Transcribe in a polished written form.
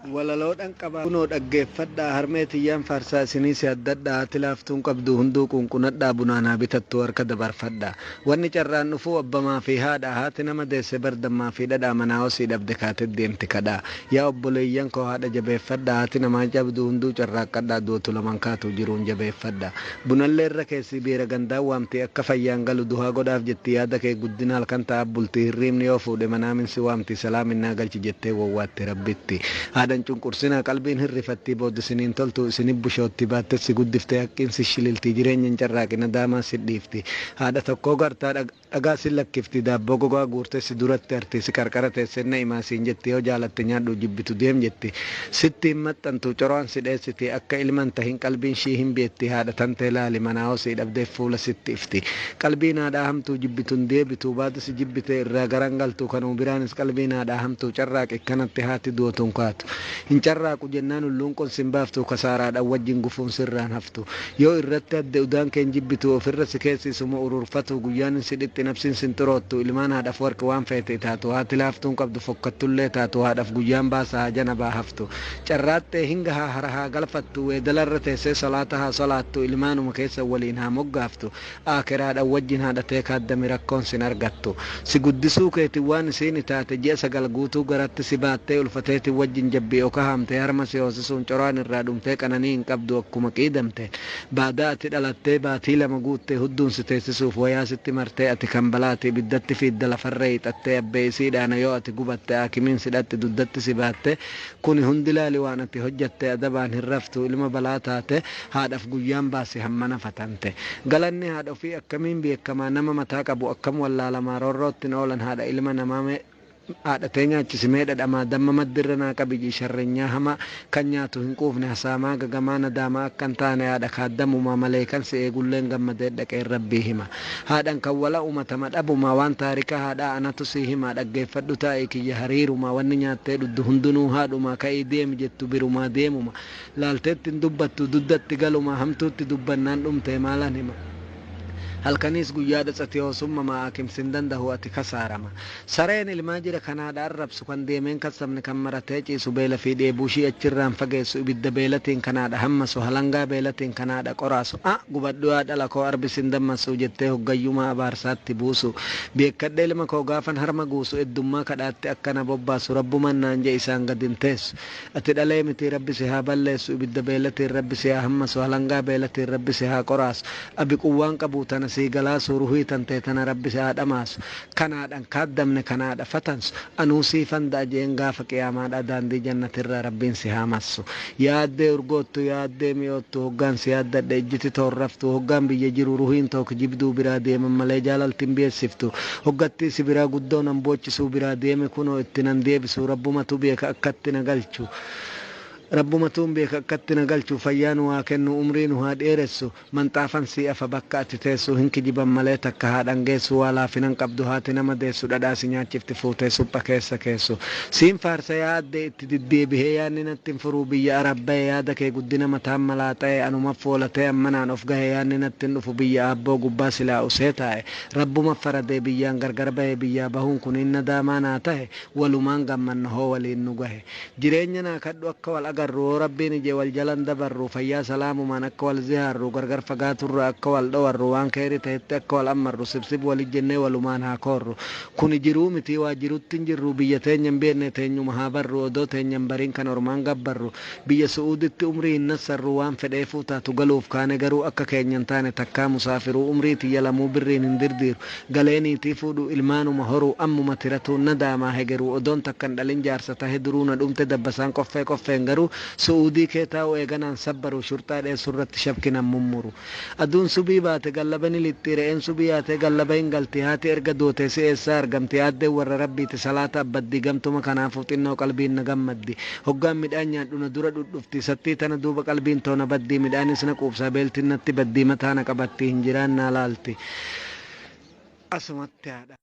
Walaloodhaan qaba kunoo dhaggeeffadhaa harmeetiyyaan farsaa isinii si'addadhaa ati laaftuun qabdu hunduu qunqunadhaa bunaanaa bitattuu harka dabarfadhaa wanni carraan dhufuu abbamaa fi haadha haati nama deesse bardammaa fi dhadhaa manaa osii dhabde kaatee deemti kadhaa yaa obboleeyyan koo haadha jabeeffadhaa haati namaa jabdu hunduu carraaqqadhaa dootu laman kaatu jiruun jabeeffadhaa bunallee irra keessi biira gandaan waamtii akka fayyaan galu duhaa godhaaf jetti yaada kee guddina halkan ta'a bultii hirriibni yoo fuudhe manaaminsi waamtii salaaminaa galchi jettee wawwaatti rabbitti dan cunqursina qalbiin hirrifatti booddisiniin toltu isinii bushootti baattessi guddiftee hakkiinsi shililtii jireenyan carraaqina daamaa sidhiifti haadha tokkoo gartaa dhagaa sin lakkifti daabboo gogaa guurtessi duratti artiisi qarqara teessenna imaasiin jetti yoo jaalatte nyaadhu jibbitu deem jetti sittiin maxxantu coraan sidheessiti akka ilman tahin qalbiin shii hin beetti haadha tantee laali manaa osii dhabdeef fuula sitti ifti qalbiin haadhaa hamtuu jibbituun deebitu baadisi jibbitee irraa garangaltu kanuu biraanis qalbiin haadhaa hamtuu carraaqi kanatti haati duotuun kaatu hin carraaqu jennaan hulluun qonsin baaftu kasaaraadhaan wajjin gufuun sirraan haftu yoo irratti adde udaan keen jibbitu ofirra si keessisuma ururfatu guyyaan si dhixxi nabsiin sin xuroottu ilmaan haadhaaf warqi waan feete taatu haati laaftuun qabdu fokkattullee taatu haadhaaf guyyaan baasaa jana baa haftu carraattee hinga haa harahaa galfattu weedalarra teessee salaata haa salaattu ilmaanuma keessa waliin haa moggaaftu aakiraadhaan wajjin haadhatee kaaddami rakkoon sin argattu si guddisuu keetiin waan isiin taate ji'a sagal guutuu garatti si baattee ulfateetiin wajjin jabbii oka hamtee harma si hoosisuun coraan irraa dhumtee qananii hin qabdu akkuma qiidamte baadaa ati dhalattee baatii lama guuttee hudduun si teessisuuf wayaa sitti martee ati kan balaati biddatti fiidda lafarra hiixattee abbee isiidhaana yoo ati gubatte haakimiin sidhatti duddatti si baatte kuni hundi laali waan ati hojjatte adabaan hin raftu ilma balaa taate haadhaaf guyyaan baasi hammana fatante galanni haadha ofii akkamiin beekamaa nama mataa qabu akkam wallaalamaa roorroottiin oolan haadha ilma namaa haadha tee nyaachisimee dhadhamaa damma maddirra naa qabiji sharrenyaa hama kan nyaatu hin quufne hasaamaa gagamaa nadaamaa akkan taane haadha kaaddamumaa malee kan si eegulleen gammadee dhaqeen rabbii hima haadhan kan wala umatama dhabumaa waan taarika haadhaa anatu si himaa dhaggeeffadhu taa'ee kiyya hariirumaa wanni nyaattee dhuddu hundinuu haadhumaa ka'ii deemi jettu birumaa deemuma laalteetti hin dubbattu duddatti galumaa hamtuutti dubbannaan dhumtee maalan hima halkanis guyyaa dhatsati hoosumma maakimsin dandahu ati kasaarama sareen ilmaa jira kanaadha arrabsu kan deemeen kasabne kan maratee ciisu beela fi dheebuushii achirraan fageessu ibidda beelatiin kanaadha hammasu halangaa beelatiin kanaadha qoraasu gubadhu yaa dhala koo arbisin dammasu jettee hoggayyumaa abaarsaatti buusu beekkadhe ilma koo gaafan harma guusu eddummaa kadhaatti akkana bobbaasu rabbuman naan jee isaan gadin teessu ati dhalee miti rabbi si haa balleessu ibidda beelatiin rabbi si haa hammasu halangaa beelatiin rabbi si haa qoraasu abi quwwaan qabu tana si galaasu ruhii tantee tana rabbi si haa dhamaasu kanaadhaan kaaddamne kanaadha fatansu anuu siifan daajeen gaafa qiyaamaadha daandii jannatirraa rabbiin si haa massu yaaddee urgoottu yaaddee mi'oottu hoggaan si yaaddadhe ijjiti toorraftu hoggaan biyya jiru ruhiin tokko jibduu biraa deeman malee jaalaltiin beessiftu hoggattii si biraa guddoon an boochisuu biraa deeme kunoo itti nan deebisu rabbumatu beeka akkatti na galchu rabbumatuun beeka akkatti na galchu fayyaan waa kennu umriin haa dheeressu manxaafan si afa bakka ati teessu hin kijiban malee takka haadhan geessu waa laafinan qabdu haati nama deessu dhadhaa si nyaachifti fuutee supha keessa keessu siin faarsa yaaddee itti diddeebihee yaanni natti hin furuu biyya arabba'e yaada kee guddina mataan malaa ta'e anuma foolatee ammanaan of gahe yaanni natti hin dhufu biyya abboo gubbaa silaa usee taa'e rabbuma faradee biyyaan gargar bahe biyyaa bahuun kun inni daamaa naa ta'e walumaan gammanna hoo waliin nu gahe jireenya naa kadhu akka wal agarru rabbiin ije wal jalan dabarru fayyaa salaamumaan akka wal zihaarru gargar fagaaturra akka wal dhowarru waan keeri ta'etti akka wal ammarru sibsib wal jennee walumaan haa korru kun jiruu miti waa jirutti hin jirru biyya teenya hin beekne teenyuma haa barru odoo teenya hin bariin kan ormaan gabbarru biyya su'uuditti umrii hin nassarru waan fedheefuu taatu galuuf kaane garuu akka keenya hin taane takkaa musaafiruu umrii tiyya lamuu birriin hin dirdiiru galeeniitii fuudhu ilmaanuma horuu ammuma tiratuun na daamaa hegeruu odoon takkan dhalin jaarsa tahe duruu na dhumte dabbasaan qoffeen garuu su'uudii kee taa'u eeganaan sabbaru shurxaa dheessu irratti shabkinan mummuru aduun subii baate gallabani lixxi re'een subii yaate gallaba hin galti haati erga dootee si eessaa argamti yaaddeen warra rabbiiti salaata abbaddi gamtuma kanaafuu xinnoo qalbiin na gammaddi hoggaan midhaan nyaadhu na dura dhudhufti sattii tana duuba qalbiin toona baddii midhaanis na quubsaa beeltiin natti baddii mataa na qabatti hin jiraan naa laalti asumatti haadha.